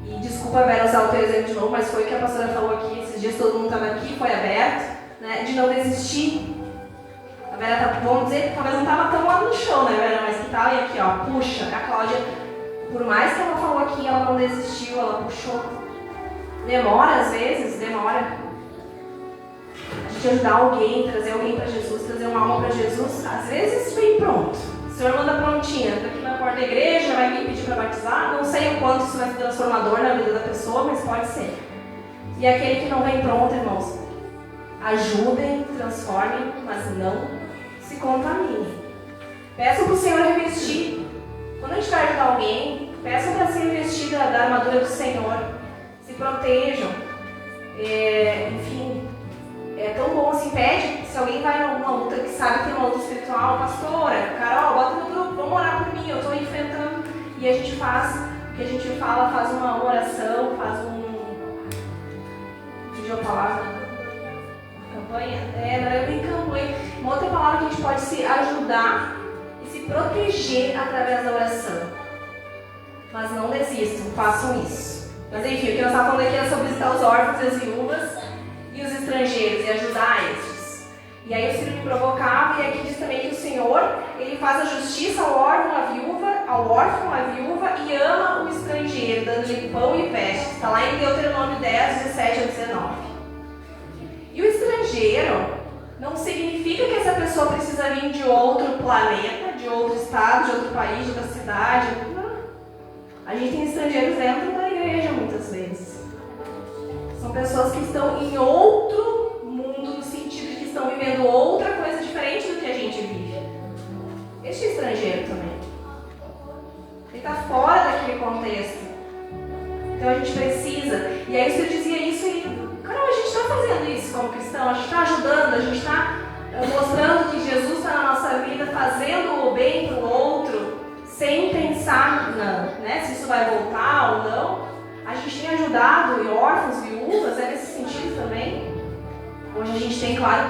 E desculpa, Vera, usar o teu exemplo de novo, mas foi o que a pastora falou aqui, esses dias todo mundo estava aqui, foi aberto, né, de não desistir. A Vera tá, vamos dizer, talvez não estava tão lá no chão, né, Vera, mas que tal, e aqui, ó, puxa, a Cláudia, por mais que ela falou aqui, ela não desistiu, ela puxou. Demora, às vezes, demora. A gente ajudar alguém, trazer alguém para Jesus, trazer uma alma para Jesus, às vezes vem pronto. O Senhor manda prontinha, está aqui na porta da igreja, vai vir pedir para batizar. Não sei o quanto isso vai ser transformador na vida da pessoa, mas pode ser. E aquele que não vem pronto, irmãos, ajudem, transformem, mas não se contaminem. Peçam para o Senhor revestir. Quando a gente vai ajudar alguém, peçam para ser revestida da armadura do Senhor. Se protejam. Enfim. É tão bom assim, pede, se alguém vai numa luta que sabe que tem uma luta espiritual, pastora, Carol, bota no grupo, vamos orar por mim, eu estou enfrentando. E a gente faz o que a gente fala, faz uma oração, faz fugiu a palavra? Campanha? Não é bem campanha. Uma outra palavra que a gente pode se ajudar e se proteger através da oração. Mas não desistam, façam isso. Mas enfim, o que nós estávamos falando aqui é sobre visitar os órfãos e as viúvas e os estrangeiros e ajudar esses. E aí o Ciro me provocava, e aqui diz também que o Senhor, ele faz a justiça ao órfão, à viúva, e ama o estrangeiro, dando-lhe pão e vestes. Está lá em Deuteronômio 10, 17 a 19. E o estrangeiro não significa que essa pessoa precisa vir de outro planeta, de outro estado, de outro país, de outra cidade. Não. A gente tem estrangeiros dentro da igreja muitas vezes. São pessoas que estão em outro mundo, no sentido de que estão vivendo outra coisa diferente do que a gente vive. Este é estrangeiro também. Ele está fora daquele contexto. Então a gente precisa. E aí você dizia isso e, caramba, a gente está fazendo isso como cristão, a gente está ajudando, a gente está mostrando que Jesus está na nossa vida, fazendo o bem para o outro, sem pensar, se isso isso vai voltar ou não. A gente tem ajudado órfãos, viúvas, nesse sentido também. Hoje a gente tem, claro,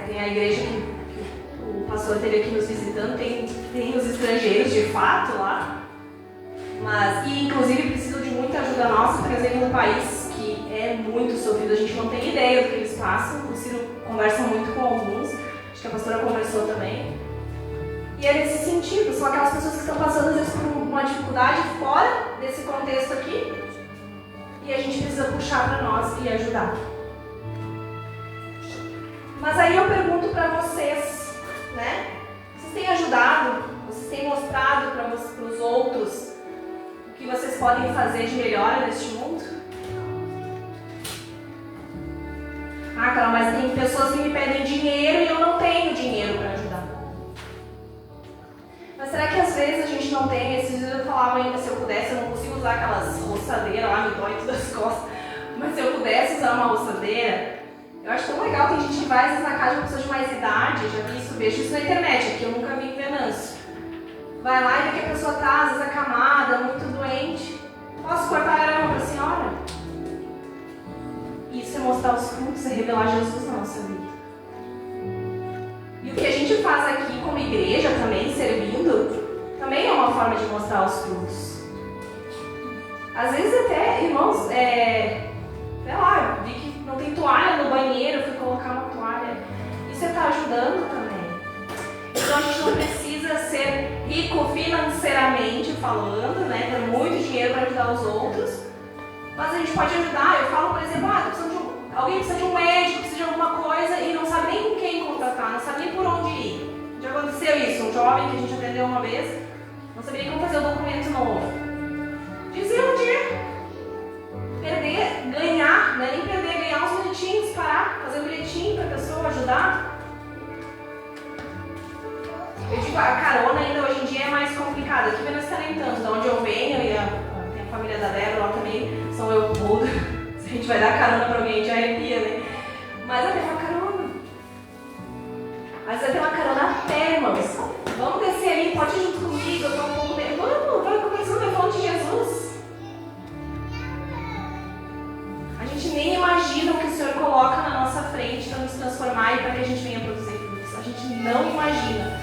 tem a igreja que o pastor esteve aqui nos visitando, tem os estrangeiros de fato lá, mas que inclusive precisam de muita ajuda nossa, porque em um país que é muito sofrido, a gente não tem ideia do que eles passam. O Ciro conversa muito com alguns, acho que a pastora conversou também. E é nesse sentido, são aquelas pessoas que estão passando às vezes por uma dificuldade fora desse contexto aqui, e a gente precisa puxar para nós e ajudar. Mas aí eu pergunto para vocês, né? Vocês têm ajudado? Vocês têm mostrado para os outros o que vocês podem fazer de melhor neste mundo? Ah, Carol, mas tem pessoas que me pedem dinheiro e eu não tenho dinheiro para ajudar. Mas será que às vezes a gente não tem? Esses dias eu falava ainda, se eu pudesse, eu não consigo usar aquelas roçadeiras lá, me dói todas as costas. Mas se eu pudesse usar uma roçadeira, eu acho tão legal. Tem gente que vai às vezes na casa de uma pessoa de mais idade, já vi isso, vejo isso na internet, aqui eu nunca vi em Venâncio. Vai lá e vê que a pessoa está às vezes acamada, muito doente. Posso cortar a grama para a senhora? Isso é mostrar os frutos, é revelar Jesus na nossa vida. E o que a gente faz aqui como igreja também, servindo, também é uma forma de mostrar os frutos. Às vezes até, irmãos, sei lá, vi que não tem toalha no banheiro, fui colocar uma toalha. Isso está ajudando também. Então a gente não precisa ser rico financeiramente falando, né, ter muito dinheiro para ajudar os outros. Mas a gente pode ajudar. Eu falo, por exemplo, alguém precisa de um médico, precisa de alguma coisa e não sabe nem quem contratar, não sabe nem por onde ir. Já aconteceu isso, um jovem que a gente atendeu uma vez, não sabia nem como fazer o documento novo. Dizia um dia, ganhar, não é nem perder, ganhar uns minutinhos, parar, fazer um bilhetinho para a pessoa, ajudar. Eu digo, a carona ainda hoje em dia é mais complicada. Aqui não está nem tanto, de onde eu venho, e tem a família da Débora lá também, São Leopoldo. Se a gente vai dar carona para alguém, a gente arrepia, né? Mas até uma carona. Às vezes até uma carona a pé, irmãos. Vamos descer ali, pode ir junto comigo, eu tô um pouco meio. Vamos conversando, eu falo de Jesus. A gente nem imagina o que o Senhor coloca na nossa frente para nos transformar e para que a gente venha produzir frutos. A gente não imagina.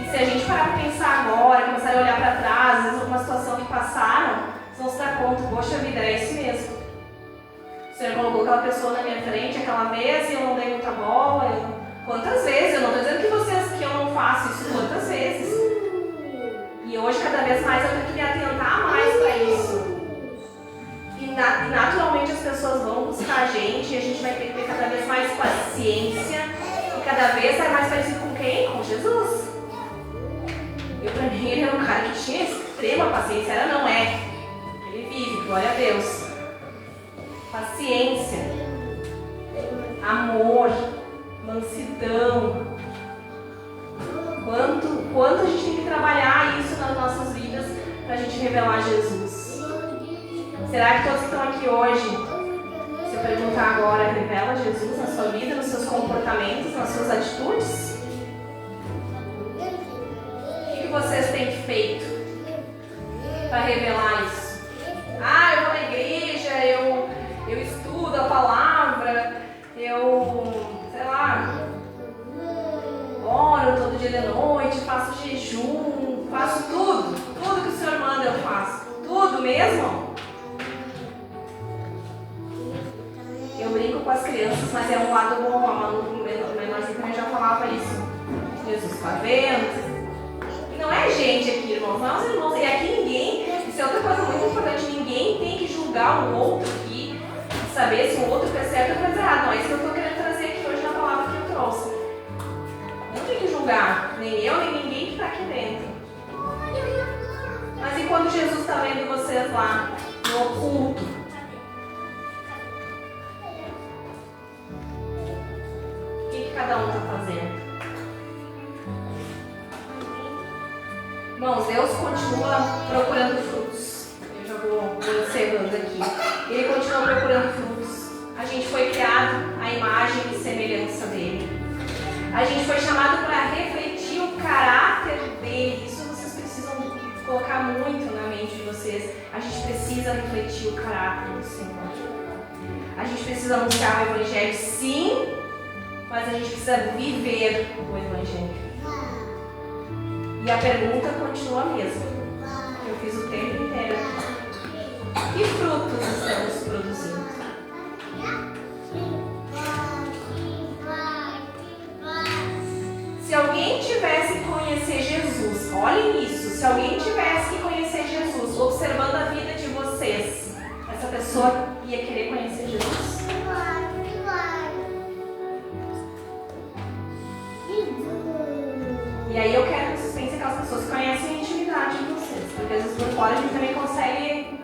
E se a gente parar para pensar agora, começar a olhar para trás, às vezes alguma situação que passaram, vocês vão se dar conta, poxa vida, é isso mesmo. O Senhor colocou aquela pessoa na minha frente, aquela mesa, e eu não dei muita bola. Quantas vezes? Eu não estou dizendo que eu não faço isso, quantas vezes? E hoje, cada vez mais, eu tenho que me atentar mais para isso. E naturalmente as pessoas vão buscar a gente, e a gente vai ter que ter cada vez mais paciência, e cada vez ser mais parecido com quem? Com Jesus. Eu, para mim, ele era um cara que tinha extrema paciência, não é. Ele vive, glória a Deus. Paciência, amor, mansidão. Quanto a gente tem que trabalhar isso nas nossas vidas para a gente revelar Jesus. Será que todos que estão aqui hoje, se eu perguntar agora, revela Jesus na sua vida, nos seus comportamentos, nas suas atitudes? O que vocês têm feito para revelar isso? Eu vou na igreja, eu estudo a palavra, sei lá, oro todo dia de noite, faço jejum, faço tudo que o Senhor manda eu faço, tudo mesmo. Eu brinco com as crianças, mas é um lado bom, o menorzinho também já falava isso. Jesus está vendo? E não é gente aqui, irmãos, não é os irmãos, e aqui ninguém, isso é outra coisa muito importante, ninguém tem que julgar o outro aqui, saber se o outro fez certo ou fez errado. Não, é isso que eu estou querendo trazer aqui hoje na palavra que eu trouxe. Não tem que julgar, nem eu, nem ninguém que está aqui dentro. Mas e quando Jesus está vendo vocês lá, no oculto? O que cada um está fazendo? Irmãos, Deus continua procurando frutos. Eu já vou encerrando aqui. Ele continua procurando frutos. A gente foi criado à imagem e semelhança dele. A gente foi chamado para refletir o caráter dele. Isso vocês precisam colocar muito na mente de vocês. vocês, a gente precisa refletir o caráter do Senhor. A gente precisa anunciar o Evangelho, sim, mas a gente precisa viver o Evangelho. E a pergunta continua a mesma. Eu fiz o tempo inteiro aqui. Que frutos estamos produzindo? Se alguém tivesse que conhecer Jesus, olhem isso, se alguém tivesse que conhecer Jesus, observando a vida de vocês, essa pessoa ia querer conhecer Jesus? E aí eu quero que vocês pensem que aquelas pessoas conhecem a intimidade de vocês, porque às vezes por fora a gente também consegue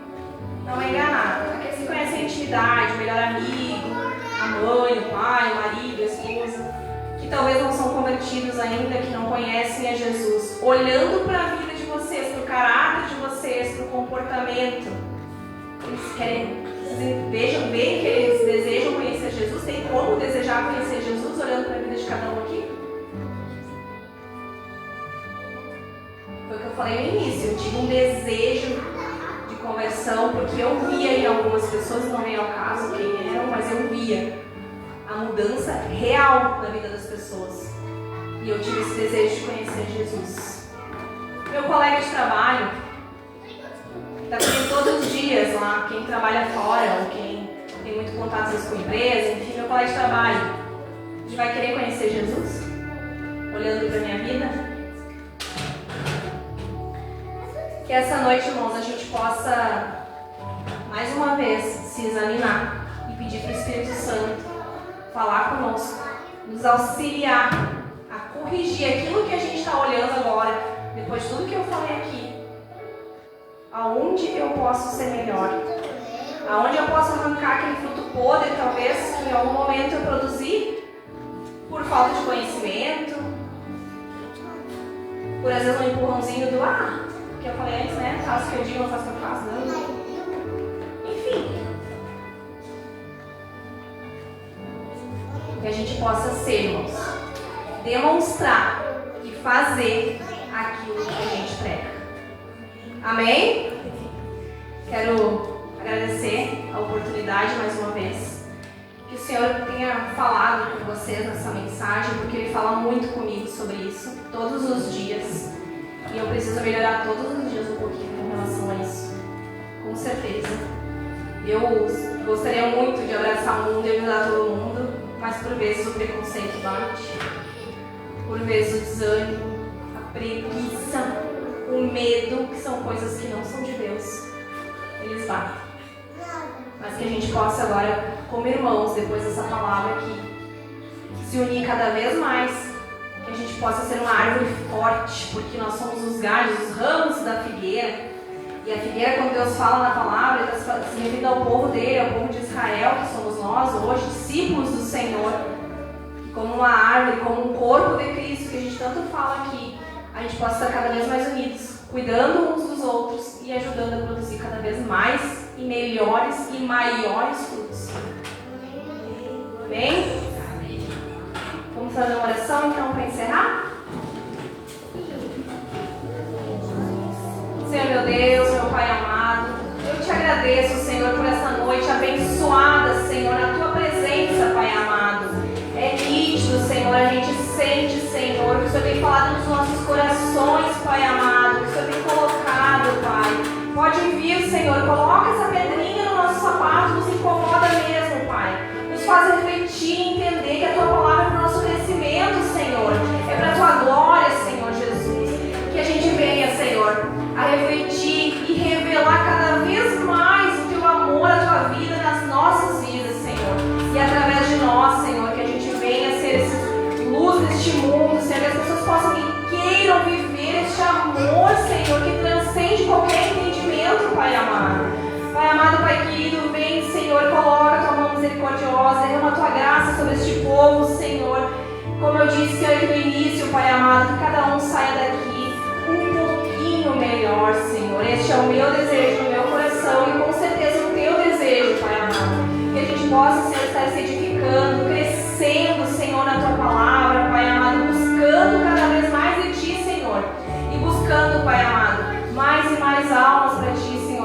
não enganar. Aqueles que conhecem a intimidade, o melhor amigo, a mãe, o pai, o marido, a esposa, que talvez não são convertidos ainda, que não conhecem a Jesus, olhando para a vida de vocês, para o caráter de vocês, para o comportamento, eles querem, veem que eles desejam conhecer Jesus. Tem como desejar conhecer Jesus olhando para a vida de cada um aqui? Foi o que eu falei no início, eu tive um desejo de conversão, porque eu via em algumas pessoas, não vem ao caso quem eram, mas eu via a mudança real na vida das pessoas. E eu tive esse desejo de conhecer Jesus. Meu colega de trabalho está comigo todos os dias lá, quem trabalha fora ou quem tem muito contato às vezes com empresa, enfim, meu colega de trabalho. A gente vai querer conhecer Jesus? Olhando para a minha vida? Que essa noite, irmãos, a gente possa mais uma vez se examinar e pedir para o Espírito Santo falar conosco, nos auxiliar a corrigir aquilo que a gente está olhando agora, depois de tudo que eu falei aqui. Aonde eu posso ser melhor? Aonde eu posso arrancar aquele fruto podre, talvez, que em algum momento eu produzi por falta de conhecimento, por às vezes um empurrãozinho do que eu falei antes, né? Faço o que eu digo, não faço o que eu faço, não. Enfim. Que a gente possa ser, irmãos, demonstrar e fazer aquilo que a gente prega. Amém? Quero agradecer a oportunidade mais uma vez. Que o Senhor tenha falado com vocês nessa mensagem, porque Ele fala muito comigo sobre isso, todos os dias. E eu preciso melhorar todos os dias um pouquinho com relação a isso. Com certeza. Eu gostaria muito de abraçar o mundo e ajudar todo mundo, mas por vezes o preconceito bate, por vezes o desânimo, a preguiça, o medo, que são coisas que não são de Deus, eles batem. Mas que a gente possa agora, como irmãos, depois dessa palavra aqui, se unir cada vez mais, que a gente possa ser uma árvore forte, porque nós somos os galhos, os ramos da figueira. E a figueira, quando Deus fala na palavra, Ele está se referindo ao povo dele, ao povo de Israel, que somos nós hoje, discípulos do Senhor. Como uma árvore, como um corpo de Cristo, que a gente tanto fala aqui, a gente possa estar cada vez mais unidos, cuidando uns dos outros e ajudando a produzir cada vez mais e melhores e maiores frutos. Amém? Vamos fazer uma oração então para encerrar? Senhor meu Deus, meu Pai amado, eu te agradeço, Senhor, por essa noite abençoada, Senhor, na Tua presença, Pai amado. É nítido, Senhor, a gente sente, Senhor, que o Senhor tem falado nos nossos corações, Pai amado, que o Senhor tem colocado, Pai. Pode vir, Senhor, coloca essa pedrinha no nosso sapato, nos incomoda mesmo, Pai. Nos faz refletir e entender que a Tua palavra é para o nosso crescimento, Senhor. É para a Tua glória, Senhor Jesus. Que a gente venha, Senhor, a refletir e revelar cada vez mais o Teu amor, a Tua vida nas nossas vidas, Senhor. E através de nós, Senhor, que a gente venha ser essa luz deste mundo, Senhor, que as pessoas possam e queiram viver este amor, Senhor, que transcende qualquer entendimento, Pai amado. Pai amado, Pai querido, vem, Senhor, coloca a Tua mão misericordiosa, derrama a Tua graça sobre este povo, Senhor. Como eu disse aqui no início, Pai amado, que cada um saia daqui um pouquinho melhor, Senhor. Este é o meu desejo no meu coração e com certeza o Teu desejo, Pai amado. Que a gente possa, Senhor, estar se edificando, crescendo, Senhor, na Tua palavra, Pai amado, buscando cada vez mais de Ti, Senhor. E buscando, Pai amado, mais e mais almas para Ti, Senhor.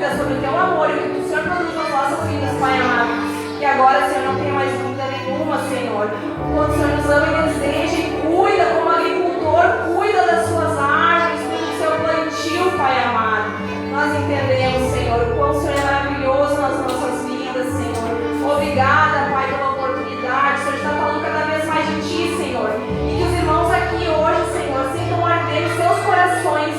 dúvida sobre o teu amor e o que o Senhor produz nas nossas vidas, Pai amado. Que agora, Senhor, não tenha mais dúvida nenhuma, Senhor. Quando o Senhor nos ama e deseja e cuida como agricultor, cuida das suas árvores, cuida do seu plantio, Pai amado. Nós entendemos, Senhor, o quão o Senhor é maravilhoso nas nossas vidas, Senhor. Obrigada, Pai, pela oportunidade. O Senhor está falando cada vez mais de Ti, Senhor. E que os irmãos aqui hoje, Senhor, sintam arder em seus corações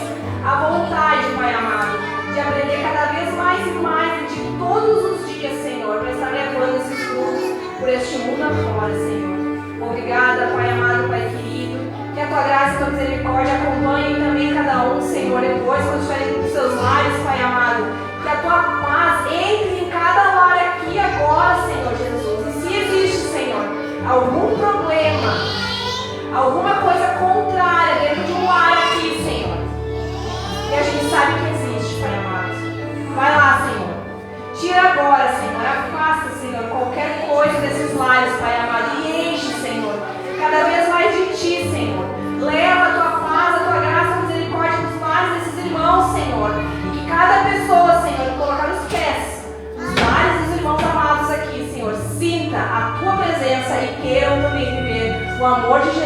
a vontade, Pai amado, de aprender cada vez mais e mais de todos os dias, Senhor, para estar levando esses frutos por este mundo afora, Senhor. Obrigada, Pai amado, Pai querido. Que a Tua graça e a Tua misericórdia acompanhem também cada um, Senhor, depois, quando estiverem nos seus lares, Pai amado. Que a Tua paz entre em cada lar aqui agora, Senhor Jesus. E se existe, Senhor, algum problema, alguma coisa contrária dentro de um lar aqui, Senhor, e a gente sabe que existe, Pai amado, vai lá, Senhor. Tira agora, Senhor. Afasta, Senhor, qualquer coisa desses lares, Pai amado. E enche, Senhor, cada vez mais de Ti, Senhor. Leva a Tua paz, a Tua graça, a misericórdia dos lares desses irmãos, Senhor. E que cada pessoa, Senhor, colocar os pés nos lares dos irmãos amados aqui, Senhor, sinta a Tua presença e queiram também viver o amor de